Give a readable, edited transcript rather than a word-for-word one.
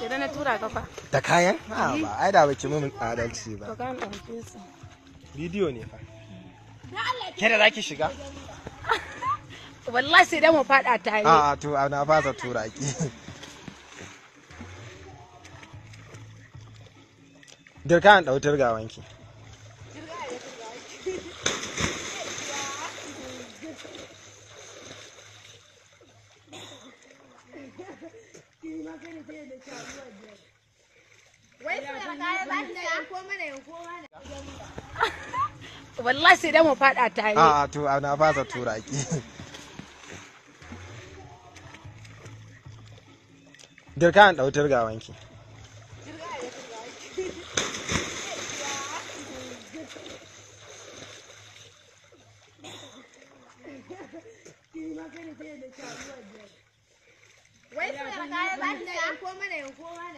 Idan na tura ka fa. Da kayan? Ba, ai da baki mun adalci ba. To kan ɗauke su. Bidiyo ne fa. Ke da zaki shiga? Wallahi sai dai mu faɗa tare. A'a to na fasa tura ki. Dirka an ɗautar gawanki. Wallahi sai dai mu faɗa tare. A'a to na fasa tura ki. Dirka an ɗautar gawanki. Wai sai da kaya za ki ko mana yanko mana